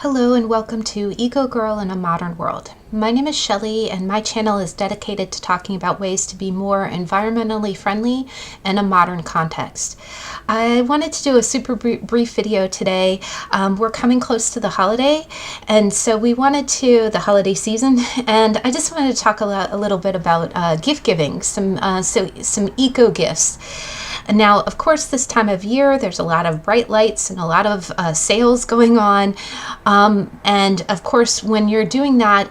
Hello and welcome to Eco Girl in a Modern World. My name is Shelly and my channel is dedicated to talking about ways to be more environmentally friendly in a modern context. I wanted to do a super brief video today. We're coming close to the holiday, and so the holiday season, and I just wanted to talk a little bit about gift giving, some eco gifts. Now, of course, this time of year, there's a lot of bright lights and a lot of sales going on. And of course, when you're doing that,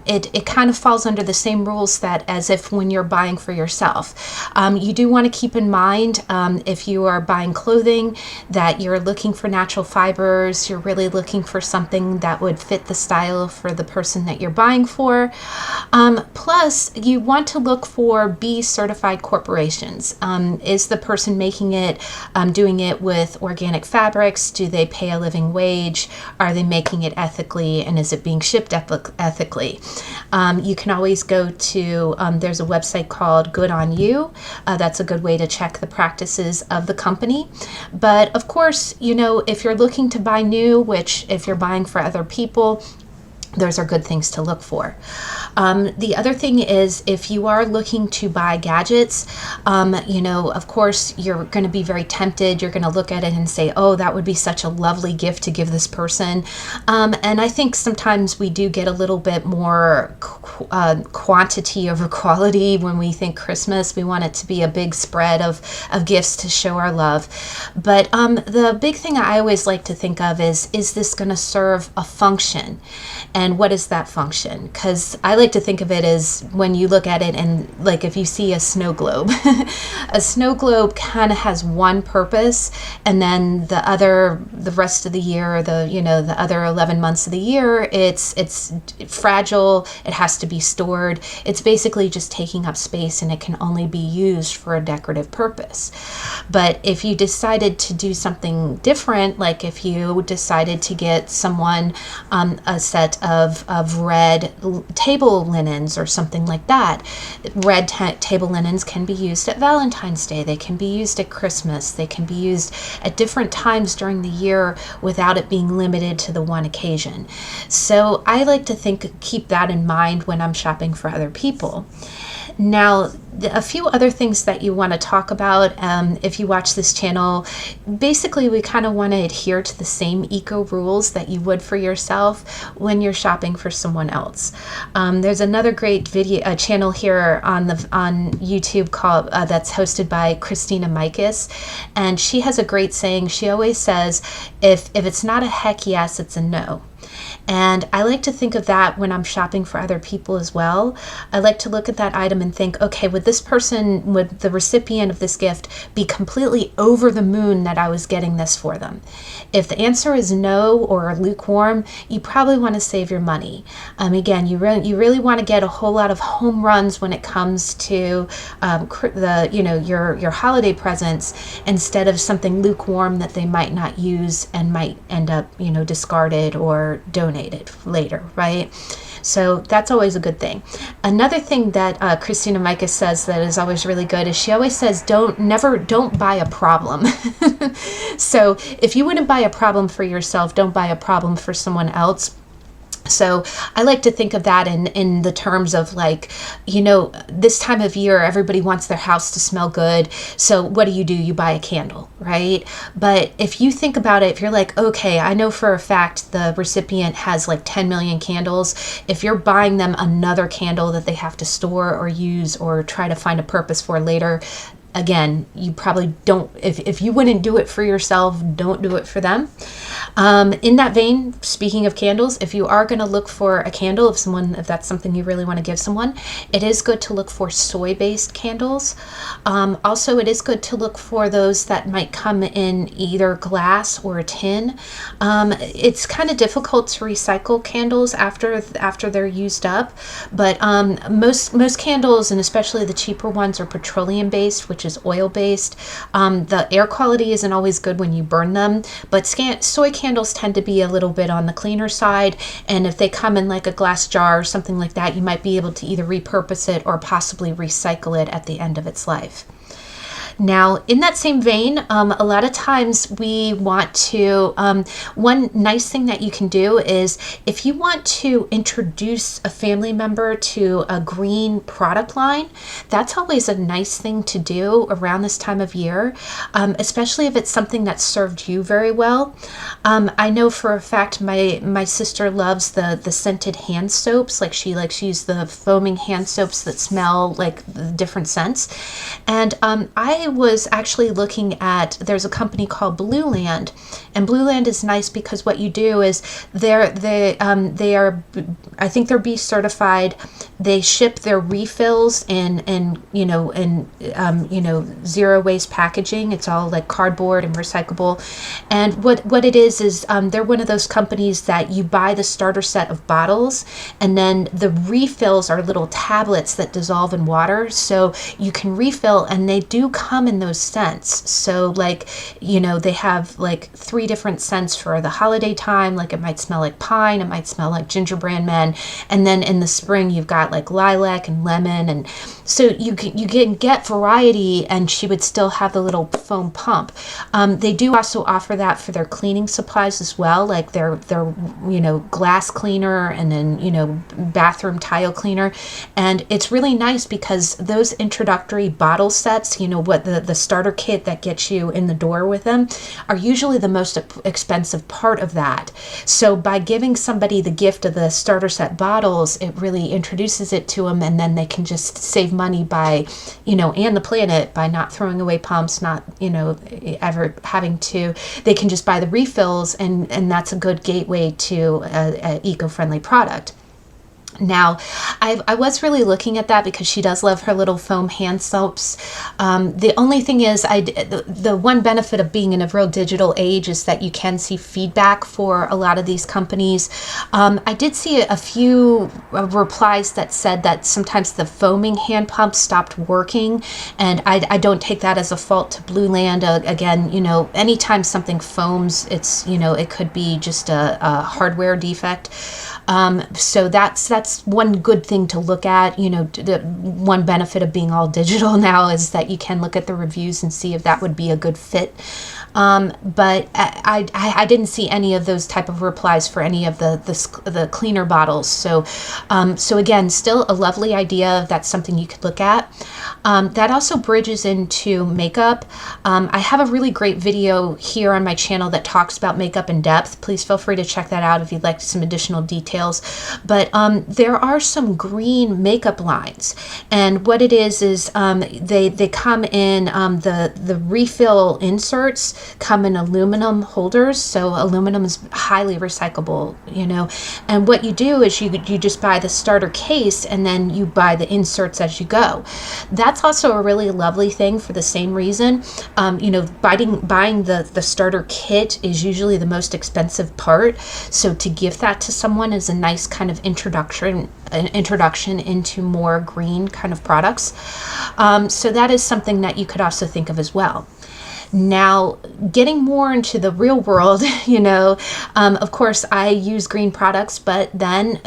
it kind of falls under the same rules as if when you're buying for yourself. You do want to keep in mind, if you are buying clothing, that you're looking for natural fibers, you're really looking for something that would fit the style for the person that you're buying for. Plus, you want to look for B certified corporations. Is the person making it doing it with organic fabrics? Do they pay a living wage? Are they making it ethically, and is it being shipped ethically? You can always go to there's a website called Good On You. That's a good way to check the practices of the company. But of course, if you're looking to buy new, which if you're buying for other people, those are good things to look for. The other thing is, if you are looking to buy gadgets, of course, you're going to be very tempted. You're going to look at it and say, oh, that would be such a lovely gift to give this person. And I think sometimes we do get a little bit more quantity over quality when we think Christmas. We want it to be a big spread of gifts to show our love. But the big thing I always like to think of is this going to serve a function? And what is that function? Because I like to think of it as, when you look at it, and like if you see a snow globe, a snow globe kind of has one purpose, and then the rest of the year, the other 11 months of the year, it's fragile. It has to be stored. It's basically just taking up space, and it can only be used for a decorative purpose. But if you decided to do something different, like if you decided to get someone a set of red table linens or something like that. Red table linens can be used at Valentine's Day. They can be used at Christmas. They can be used at different times during the year without it being limited to the one occasion. So I like to keep that in mind when I'm shopping for other people. Now, a few other things that you want to talk about if you watch this channel. Basically, we kind of want to adhere to the same eco rules that you would for yourself when you're shopping for someone else. There's another great channel here on YouTube called that's hosted by Christina Mychas, and she has a great saying. She always says, if it's not a heck yes, it's a no. And I like to think of that when I'm shopping for other people as well. I like to look at that item and think, okay, would the recipient of this gift be completely over the moon that I was getting this for them? If the answer is no or lukewarm, you probably want to save your money. Again, you really want to get a whole lot of home runs when it comes to your holiday presents, instead of something lukewarm that they might not use and might end up discarded or donated later, right? So that's always a good thing. Another thing that Christina Mychas says that is always really good is she always says, don't buy a problem. So if you wouldn't buy a problem for yourself, don't buy a problem for someone else. So I like to think of that in the terms of, like, this time of year, everybody wants their house to smell good. So what do? You buy a candle, right? But if you think about it, if you're like, okay, I know for a fact the recipient has like 10 million candles. If you're buying them another candle that they have to store or use or try to find a purpose for later, again, you probably don't, if you wouldn't do it for yourself, don't do it for them. In that vein, speaking of candles, if you are going to look for a candle, if that's something you really want to give someone, it is good to look for soy-based candles. Also, it is good to look for those that might come in either glass or a tin. It's kind of difficult to recycle candles after they're used up, but most candles, and especially the cheaper ones, are petroleum-based, which is oil-based. The air quality isn't always good when you burn them, but soy candles tend to be a little bit on the cleaner side, and if they come in like a glass jar or something like that, you might be able to either repurpose it or possibly recycle it at the end of its life. Now, in that same vein, a lot of times we want to, one nice thing that you can do is if you want to introduce a family member to a green product line, that's always a nice thing to do around this time of year, especially if it's something that served you very well. I know for a fact my sister loves the scented hand soaps. Like she likes to use the foaming hand soaps that smell like the different scents. And I was actually looking at, there's a company called Blueland, and Blueland is nice because what you do is they are, I think they're B certified. They ship their refills in zero waste packaging. It's all like cardboard and recyclable. And what it is they're one of those companies that you buy the starter set of bottles, and then the refills are little tablets that dissolve in water, so you can refill, and they do come in those scents. So like, they have like 3 different scents for the holiday time. Like it might smell like pine, it might smell like gingerbread men, and then in the spring you've got like lilac and lemon, and so you can get variety, and she would still have the little foam pump. They do also offer that for their cleaning supplies as well, like their glass cleaner, and then bathroom tile cleaner. And it's really nice because those introductory bottle sets, what the starter kit that gets you in the door with them, are usually the most expensive part of that. So by giving somebody the gift of the starter set bottles, it really introduces it to them, and then they can just save money by, and the planet, by not throwing away pumps, not, ever having to, they can just buy the refills, and that's a good gateway to an eco-friendly product. Now, I was really looking at that because she does love her little foam hand soaps. The only thing is, the one benefit of being in a real digital age is that you can see feedback for a lot of these companies. I did see a few replies that said that sometimes the foaming hand pumps stopped working, and I don't take that as a fault to Blueland. Again, anytime something foams, it's, it could be just a hardware defect. So that's one good thing to look at. The one benefit of being all digital now is that you can look at the reviews and see if that would be a good fit. But I didn't see any of those type of replies for any of the cleaner bottles. So again, still a lovely idea. That's something you could look at. That also bridges into makeup. I have a really great video here on my channel that talks about makeup in depth. Please feel free to check that out if you'd like some additional details. But there are some green makeup lines, and what it is they come in the refill inserts come in aluminum holders. So aluminum is highly recyclable, and what you do is you just buy the starter case, and then you buy the inserts as you go. That's also a really lovely thing for the same reason. Buying the starter kit is usually the most expensive part, so to give that to someone is a nice kind of introduction into more green kind of products. So that is something that you could also think of as well. Now, getting more into the real world, of course, I use green products, but then,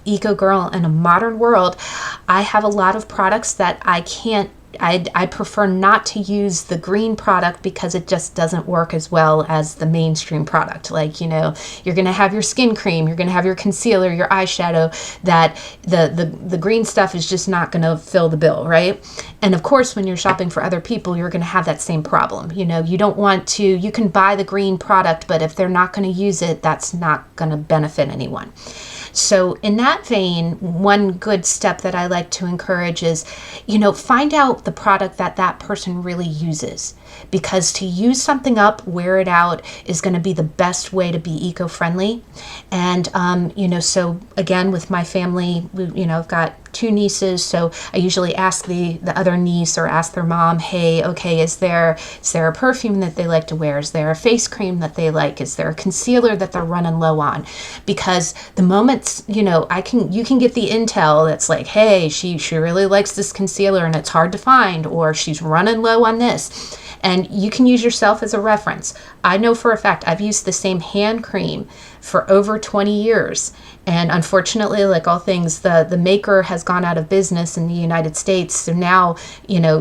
eco girl in a modern world, I have a lot of products that I prefer not to use the green product because it just doesn't work as well as the mainstream product. Like, you're going to have your skin cream, you're going to have your concealer, your eyeshadow, that the green stuff is just not going to fill the bill, right? And of course, when you're shopping for other people, you're going to have that same problem. You don't want to, you can buy the green product, but if they're not going to use it, that's not going to benefit anyone. So in that vein, one good step that I like to encourage is, find out the product that person really uses, because to use something up, wear it out, is going to be the best way to be eco-friendly. And, so again, with my family, I've got 2 nieces, so I usually ask the other niece or ask their mom, hey, okay, is there a perfume that they like to wear? Is there a face cream that they like? Is there a concealer that they're running low on? Because the moments, you can get the intel that's like, hey, she really likes this concealer and it's hard to find, or she's running low on this. And you can use yourself as a reference. I know for a fact I've used the same hand cream for over 20 years. And unfortunately, like all things, the maker has gone out of business in the United States. So now,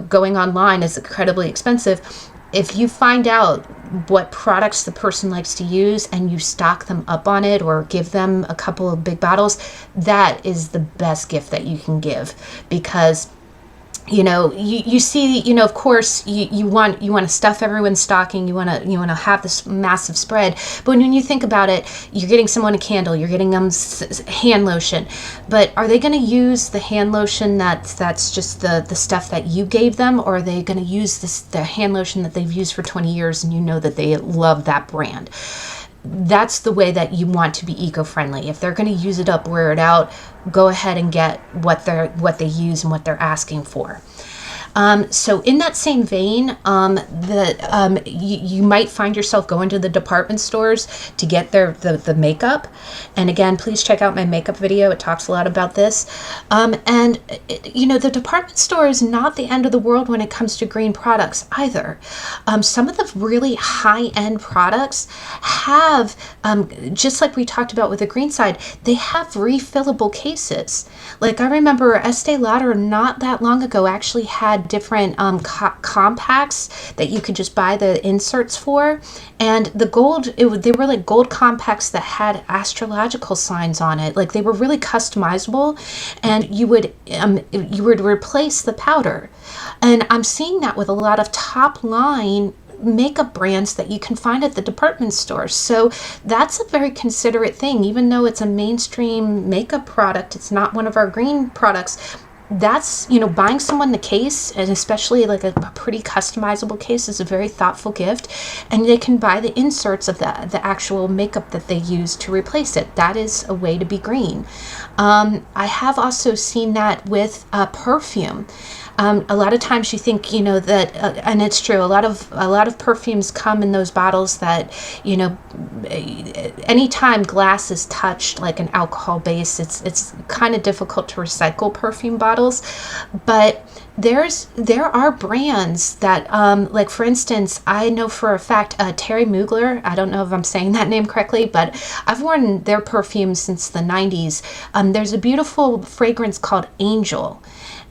going online is incredibly expensive. If you find out what products the person likes to use and you stock them up on it or give them a couple of big bottles, that is the best gift that you can give, because you see, of course you want to stuff everyone's stocking. You want to have this massive spread. But when you think about it, you're getting someone a candle, you're getting them hand lotion. But are they going to use the hand lotion that's just the stuff that you gave them, or are they going to use the hand lotion that they've used for 20 years and you know that they love that brand? That's the way that you want to be eco-friendly. If they're going to use it up, wear it out, go ahead and get what they use and what they're asking for. So in that same vein, you might find yourself going to the department stores to get the makeup. And again, please check out my makeup video. It talks a lot about this. The department store is not the end of the world when it comes to green products either. Some of the really high-end products have, just like we talked about with the green side, they have refillable cases. Like I remember Estee Lauder not that long ago actually had different compacts that you could just buy the inserts for, and they were like gold compacts that had astrological signs on it. Like they were really customizable, and you would replace the powder. And I'm seeing that with a lot of top line makeup brands that you can find at the department stores. So that's a very considerate thing. Even though it's a mainstream makeup product, it's not one of our green products. That's, buying someone the case, and especially like a pretty customizable case, is a very thoughtful gift. And they can buy the inserts of the actual makeup that they use to replace it. That is a way to be green. I have also seen that with perfume. A lot of times you think, that, and it's true, a lot of perfumes come in those bottles that, anytime glass is touched, like an alcohol base, it's kind of difficult to recycle perfume bottles. But there are brands that, like for instance, I know for a fact, Thierry Mugler, I don't know if I'm saying that name correctly, but I've worn their perfume since the 90s. There's a beautiful fragrance called Angel,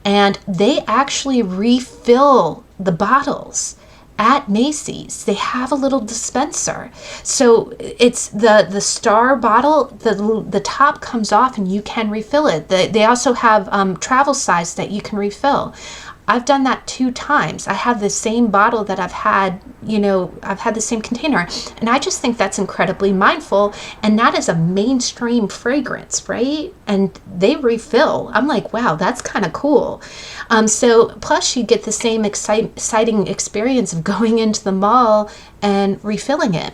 and they actually refill the bottles at Macy's. They have a little dispenser. So it's the star bottle, the top comes off and you can refill it. They also have travel size that you can refill. I've done that 2 times. I have the same bottle that I've had the same container. And I just think that's incredibly mindful. And that is a mainstream fragrance, right? And they refill. I'm like, wow, that's kind of cool. So plus you get the same exciting experience of going into the mall and refilling it.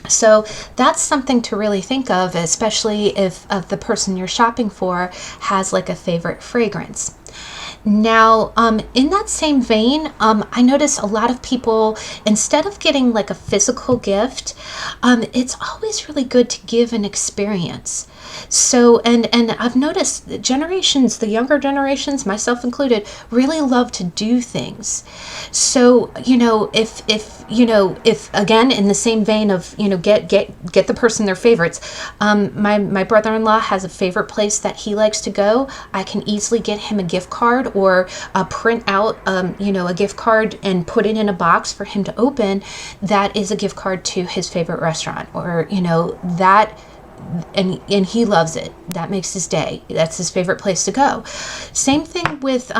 So that's something to really think of, especially if the person you're shopping for has like a favorite fragrance. Now, in that same vein, I notice a lot of people, instead of getting like a physical gift, it's always really good to give an experience. So, and I've noticed the younger generations, myself included, really love to do things. So, if again, in the same vein of, get the person their favorites. My brother-in-law has a favorite place that he likes to go. I can easily get him a gift card or print out, a gift card and put it in a box for him to open. That is a gift card to his favorite restaurant, or, that. And he loves it. That makes his day. That's his favorite place to go. Same thing with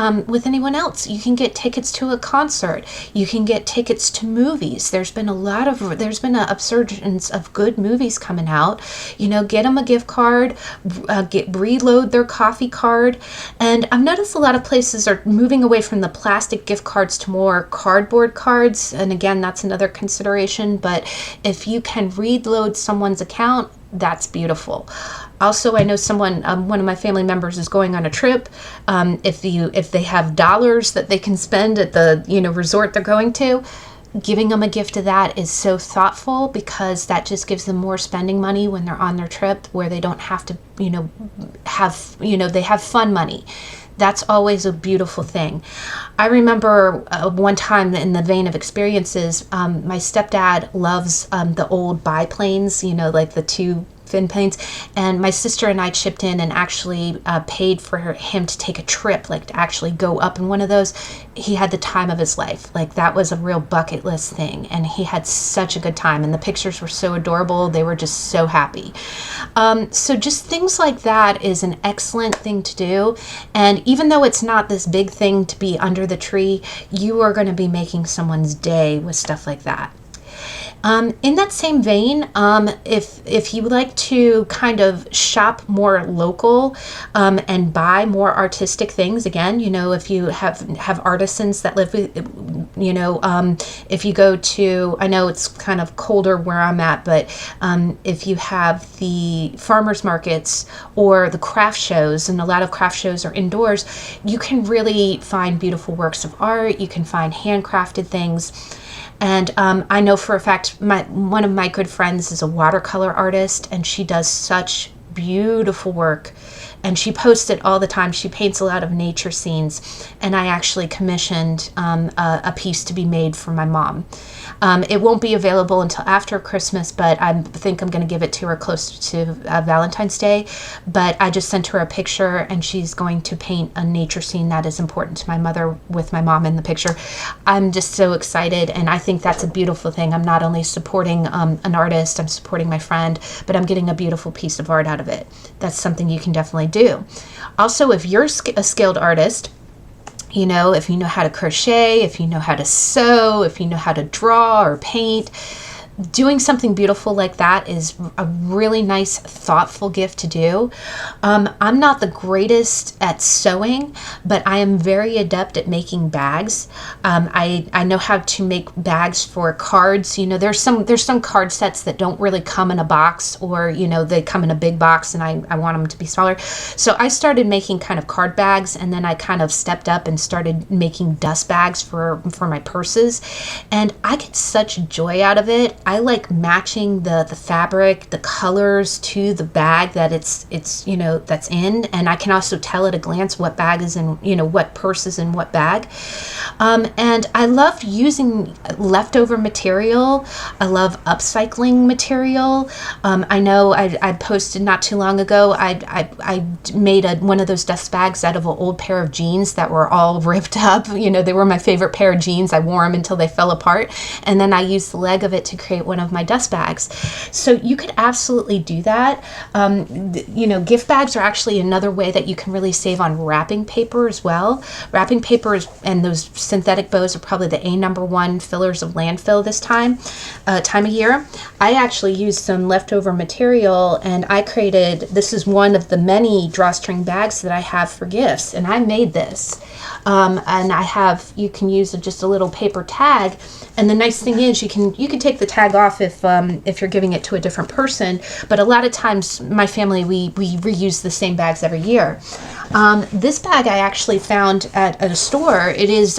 anyone else. You can get tickets to a concert. You can get tickets to movies. There's been an upsurgence of good movies coming out. Get them a gift card. Reload their coffee card. And I've noticed a lot of places are moving away from the plastic gift cards to more cardboard cards. And again, that's another consideration. But if you can reload someone's account, that's beautiful. Also, I know someone, one of my family members is going on a trip. If they have dollars that they can spend at the resort they're going to, giving them a gift of that is so thoughtful, because that just gives them more spending money when they're on their trip, where they don't have to they have fun money. That's always a beautiful thing. I remember one time in the vein of experiences, my stepdad loves the old biplanes, you know, like the two fin planes, and my sister and I chipped in and actually paid for him to take a trip, like to actually go up in one of those. He had the time of his life. Like, that was a real bucket list thing, and he had such a good time, and the pictures were so adorable. They were just so happy. So just things like that is an excellent thing to do, and even though it's not this big thing to be under the tree, you are going to be making someone's day with stuff like that. In that same vein, if you would like to kind of shop more local and buy more artistic things, again, you know, if you have artisans that live with, you know, if you go to, I know it's kind of colder where I'm at, but if you have the farmers markets or the craft shows, and a lot of craft shows are indoors, you can really find beautiful works of art. You can find handcrafted things. And I know for a fact, one of my good friends is a watercolor artist, and she does such beautiful work, and she posts it all the time. She paints a lot of nature scenes, and I actually commissioned a piece to be made for my mom. It won't be available until after Christmas, but I think I'm going to give it to her close to Valentine's Day. But I just sent her a picture, and she's going to paint a nature scene that is important to my mother with my mom in the picture. I'm just so excited, and I think that's a beautiful thing. I'm not only supporting an artist, I'm supporting my friend, but I'm getting a beautiful piece of art out of it. That's something you can definitely do. Also, if you're a skilled artist, you know, if you know how to crochet, if you know how to sew, if you know how to draw or paint, doing something beautiful like that is a really nice, thoughtful gift to do. I'm not the greatest at sewing, but I am very adept at making bags. I know how to make bags for cards. You know, there's some card sets that don't really come in a box, or, you know, they come in a big box, and I want them to be smaller. So I started making kind of card bags, and then I kind of stepped up and started making dust bags for my purses, and I get such joy out of it. I like matching the fabric, the colors to the bag that it's you know, that's in, and I can also tell at a glance what bag is in, you know, what purse is in what bag. And I love using leftover material. I love upcycling material. I know I posted not too long ago, I made one of those dust bags out of an old pair of jeans that were all ripped up. You know, they were my favorite pair of jeans. I wore them until they fell apart, and then I used the leg of it to create one of my dust bags. So you could absolutely do that. You know, gift bags are actually another way that you can really save on wrapping paper as well. Wrapping paper and those synthetic bows are probably the #1 fillers of landfill this time of year. I actually used some leftover material, and I created, this is one of the many drawstring bags that I have for gifts, and I made this. And you can use just a little paper tag, and the nice thing is you can take the tag off if you're giving it to a different person, but a lot of times my family, we reuse the same bags every year. This bag I actually found at a store. It's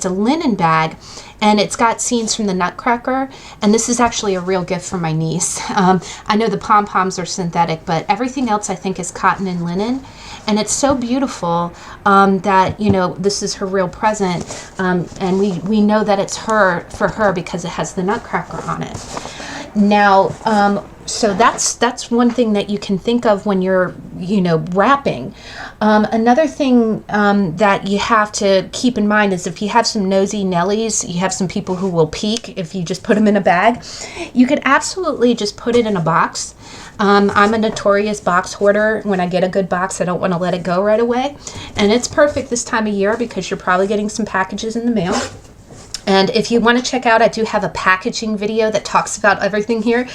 a linen bag, and it's got scenes from the Nutcracker, and this is actually a real gift for my niece. I know the pom-poms are synthetic, but everything else I think is cotton and linen, and it's so beautiful that, you know, this is her real present, and we know that it's for her because it has the Nutcracker on it. Now, so that's one thing that you can think of when you're, you know, wrapping. Another thing that you have to keep in mind is if you have some nosy Nellies, you have some people who will peek if you just put them in a bag, you could absolutely just put it in a box. I'm a notorious box hoarder. When I get a good box, I don't want to let it go right away. And it's perfect this time of year because you're probably getting some packages in the mail. And if you want to check out, I do have a packaging video that talks about everything here.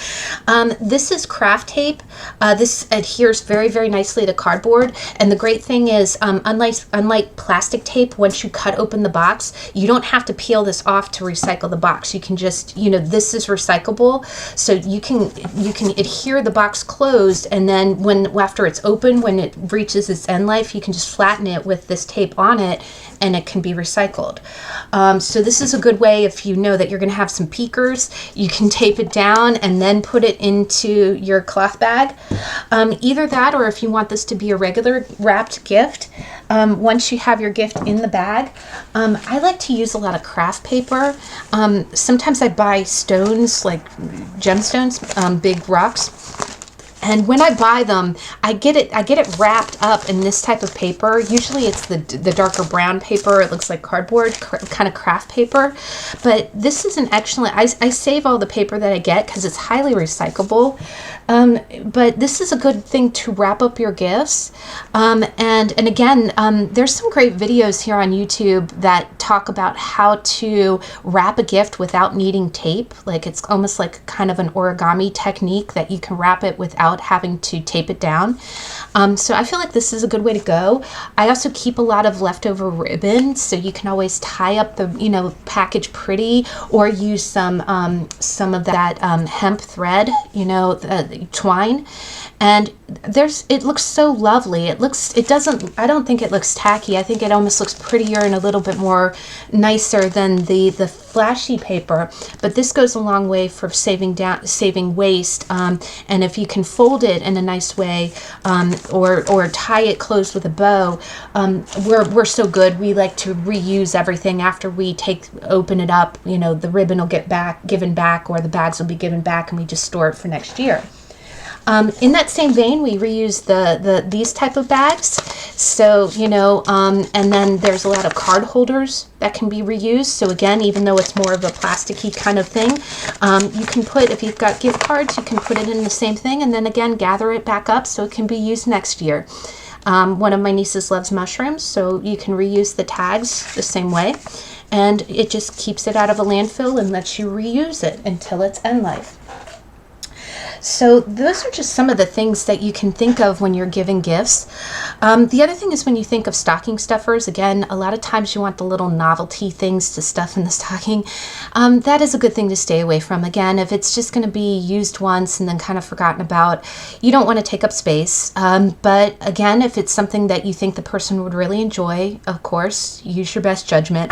This is craft tape. This adheres very, very nicely to cardboard. And the great thing is, unlike plastic tape, once you cut open the box, you don't have to peel this off to recycle the box. You can just, you know, this is recyclable. So you can adhere the box closed, and then after it's open, when it reaches its end life, you can just flatten it with this tape on it, and it can be recycled. So this is a good way if you know that you're going to have some peekers. You can tape it down and then put it into your cloth bag. Either that, or if you want this to be a regular wrapped gift, once you have your gift in the bag, I like to use a lot of craft paper. Sometimes I buy stones, like gemstones, big rocks. And when I buy them, I get it wrapped up in this type of paper. Usually it's the darker brown paper. It looks like cardboard, kind of craft paper. But this is an excellent, I save all the paper that I get because it's highly recyclable. But this is a good thing to wrap up your gifts. And again, there's some great videos here on YouTube that talk about how to wrap a gift without needing tape. Like, it's almost like kind of an origami technique that you can wrap it without having to tape it down. So I feel like this is a good way to go. I also keep a lot of leftover ribbon, so you can always tie up the, package pretty, or use some of that hemp thread, the twine. And it looks so lovely. I don't think it looks tacky. I think it almost looks prettier and a little bit more nicer than the flashy paper. But this goes a long way for saving waste. And if you can fold it in a nice way, or tie it closed with a bow, we're so good. We like to reuse everything after we open it up. The ribbon will get given back, or the bags will be given back, and we just store it for next year. In that same vein, we reuse these type of bags. So, and then there's a lot of card holders that can be reused. So again, even though it's more of a plasticky kind of thing, you can put, if you've got gift cards, you can put it in the same thing, and then again, gather it back up so it can be used next year. One of my nieces loves mushrooms, so you can reuse the tags the same way. And it just keeps it out of a landfill and lets you reuse it until its end life. So those are just some of the things that you can think of when you're giving gifts. The other thing is, when you think of stocking stuffers, again, a lot of times you want the little novelty things to stuff in the stocking. That is a good thing to stay away from. Again, if it's just going to be used once and then kind of forgotten about, you don't want to take up space. But again, if it's something that you think the person would really enjoy, of course, use your best judgment.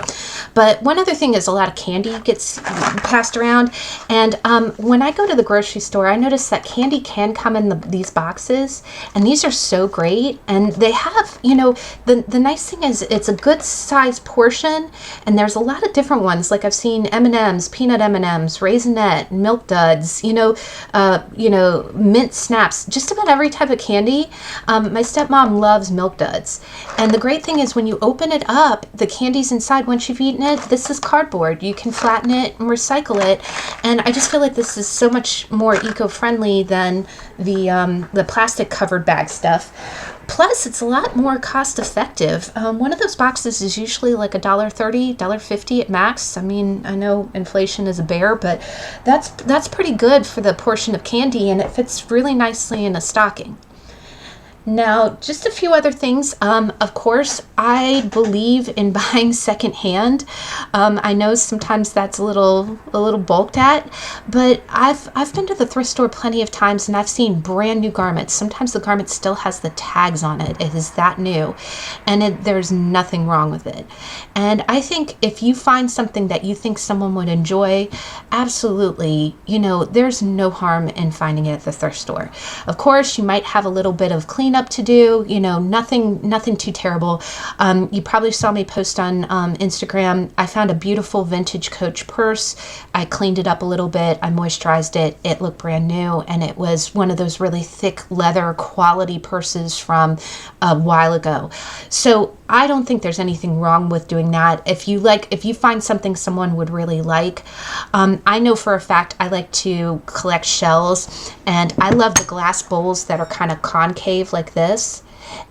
But one other thing is, a lot of candy gets passed around. And when I go to the grocery store, I notice that candy can come in these boxes, and these are so great. And they have, the nice thing is, it's a good size portion, and there's a lot of different ones. Like, I've seen M&Ms, peanut M&Ms, raisinette, milk duds, mint snaps, just about every type of candy. My stepmom loves milk duds, and the great thing is, when you open it up, the candy's inside. Once you've eaten it, this is cardboard. You can flatten it and recycle it, and I just feel like this is so much more eco-friendly than the plastic covered bag stuff. Plus, it's a lot more cost effective. One of those boxes is usually like $1.30, $1.50 at max. I mean, I know inflation is a bear, but that's pretty good for the portion of candy, and it fits really nicely in a stocking. Now, just a few other things. Of course, I believe in buying secondhand. I know sometimes that's a little bulked at, but I've been to the thrift store plenty of times, and I've seen brand new garments. Sometimes the garment still has the tags on it. It is that new, and there's nothing wrong with it. And I think if you find something that you think someone would enjoy, absolutely, there's no harm in finding it at the thrift store. Of course, you might have a little bit of cleanup to do, nothing too terrible. You probably saw me post on Instagram. I found a beautiful vintage Coach purse. I cleaned it up a little bit. I moisturized it. It looked brand new, and it was one of those really thick leather quality purses from a while ago. So I don't think there's anything wrong with doing that. If you find something someone would really like, I know for a fact I like to collect shells, and I love the glass bowls that are kind of concave like this.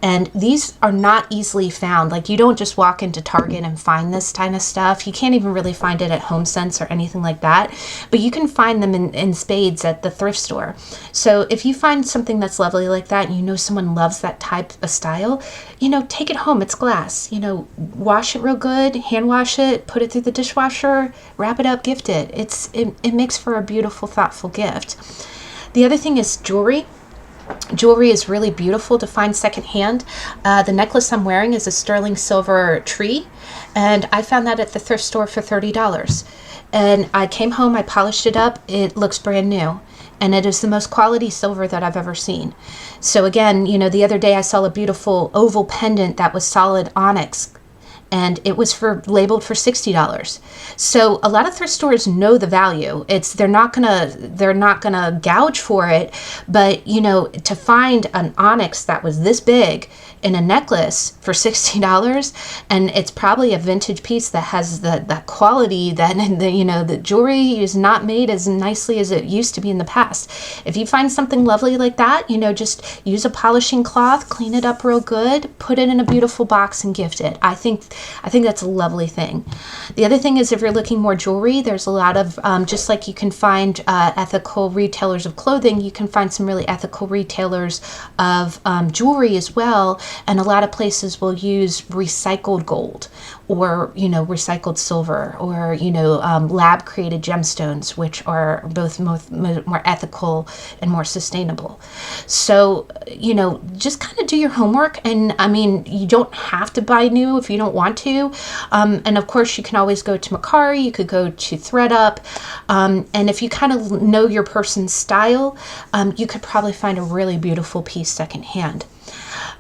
And these are not easily found. Like, you don't just walk into Target and find this kind of stuff. You can't even really find it at HomeSense or anything like that. But you can find them in spades at the thrift store. So if you find something that's lovely like that, and someone loves that type of style, take it home. It's glass. Wash it real good, hand wash it, put it through the dishwasher, wrap it up, gift it. It makes for a beautiful, thoughtful gift. The other thing is jewelry. Jewelry is really beautiful to find secondhand. The necklace I'm wearing is a sterling silver tree, and I found that at the thrift store for $30. And I came home, I polished it up, it looks brand new. And it is the most quality silver that I've ever seen. So again, you know, the other day I saw a beautiful oval pendant that was solid onyx, and it was labeled for $60. So a lot of thrift stores know the value. They're not gonna gouge for it, but you know, to find an onyx that was this big in a necklace for $60, and it's probably a vintage piece that has that quality that the jewelry is not made as nicely as it used to be in the past. If you find something lovely like that, you know, just use a polishing cloth, clean it up real good, put it in a beautiful box and gift it. I think that's a lovely thing. The other thing is, if you're looking more jewelry, there's a lot of, just like you can find ethical retailers of clothing, you can find some really ethical retailers of jewelry as well. And a lot of places will use recycled gold, or, you know, recycled silver, or, you know, lab created gemstones, which are both more ethical and more sustainable. So, you know, just kind of do your homework. And I mean, you don't have to buy new if you don't want to. And of course, you can always go to Mercari, you could go to ThredUp. And if you kind of know your person's style, you could probably find a really beautiful piece secondhand.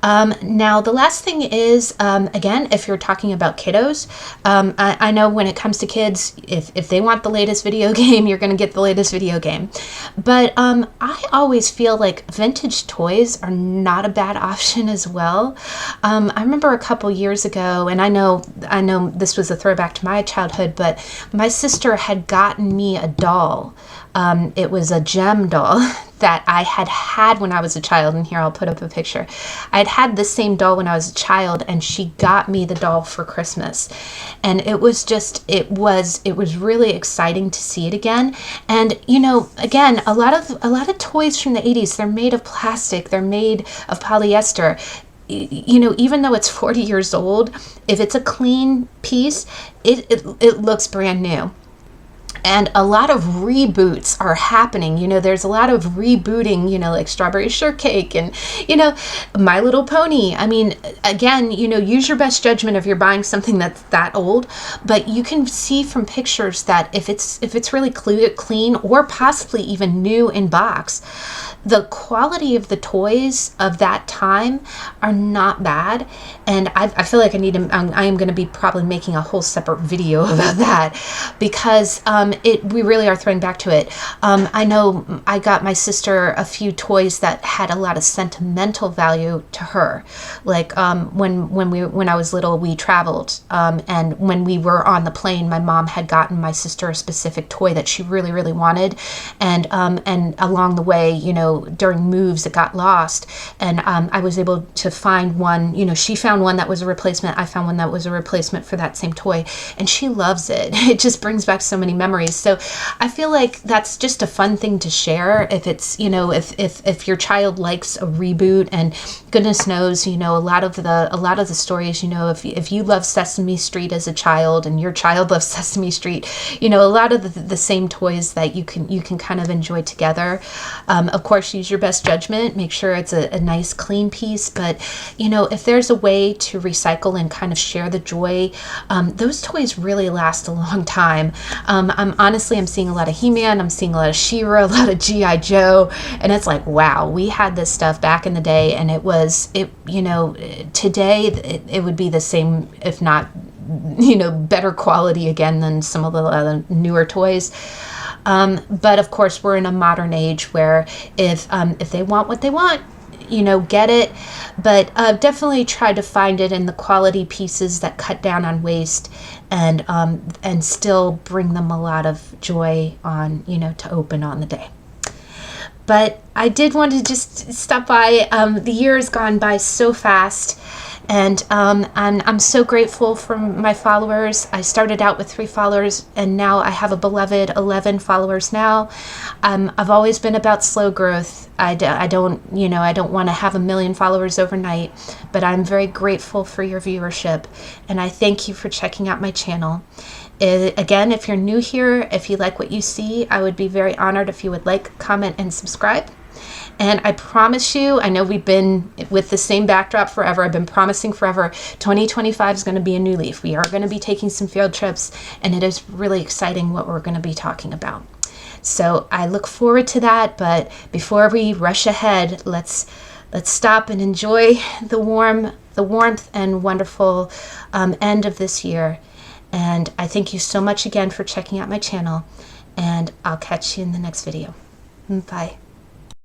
Now, the last thing is, again, if you're talking about kiddos, I know when it comes to kids, if they want the latest video game, you're going to get the latest video game. But I always feel like vintage toys are not a bad option as well. I remember a couple years ago, and I know this was a throwback to my childhood, but my sister had gotten me a doll. It was a gem doll that I had when I was a child, and here I'll put up a picture. I'd had the same doll when I was a child, and she got me the doll for Christmas, and it was really exciting to see it again. And you know, again, a lot of toys from the 80s, they're made of plastic, they're made of polyester. You know, even though it's 40 years old, if it's a clean piece, it looks brand new. And a lot of reboots are happening. You know, there's a lot of rebooting, you know, like Strawberry Shortcake and, you know, My Little Pony. I mean, again, you know, use your best judgment if you're buying something that's that old. But you can see from pictures that if it's really clean or possibly even new in box, the quality of the toys of that time are not bad. And I feel like I am going to be probably making a whole separate video about that, because we really are throwing back to it. I know I got my sister a few toys that had a lot of sentimental value to her. Like when I was little, we traveled, and when we were on the plane, my mom had gotten my sister a specific toy that she really, really wanted, and along the way, you know, during moves, it got lost, and I was able to find one. You know, she found one that was a replacement. I found one that was a replacement for that same toy, and she loves it. It just brings back so many memories. So I feel like that's just a fun thing to share. If it's, you know, if your child likes a reboot, and goodness knows, you know, a lot of the stories, you know, if you love Sesame Street as a child and your child loves Sesame Street, you know, a lot of the same toys that you can kind of enjoy together. Of course, use your best judgment. Make sure it's a nice, clean piece. But, you know, if there's a way to recycle and kind of share the joy, those toys really last a long time. I'm seeing a lot of He-Man, I'm seeing a lot of She-Ra, a lot of G.I. Joe, and it's like, wow, we had this stuff back in the day, and you know, today it would be the same, if not, you know, better quality again than some of the newer toys. But of course, we're in a modern age where if they want what they want, you know, get it, but definitely try to find it in the quality pieces that cut down on waste, and still bring them a lot of joy on, you know, to open on the day. But I did want to just stop by. The year has gone by so fast, and I'm so grateful for my followers. I started out with 3 followers, and now I have a beloved 11 followers now. I've always been about slow growth. I don't want to have 1 million followers overnight, but I'm very grateful for your viewership, and I thank you for checking out my channel. Again, if you're new here, if you like what you see, I would be very honored if you would like, comment, and subscribe. And I promise you, I know we've been with the same backdrop forever. I've been promising forever, 2025 is going to be a new leaf. We are going to be taking some field trips, and it is really exciting what we're going to be talking about. So I look forward to that, but before we rush ahead, let's stop and enjoy the warmth and wonderful end of this year. And I thank you so much again for checking out my channel, and I'll catch you in the next video. Bye.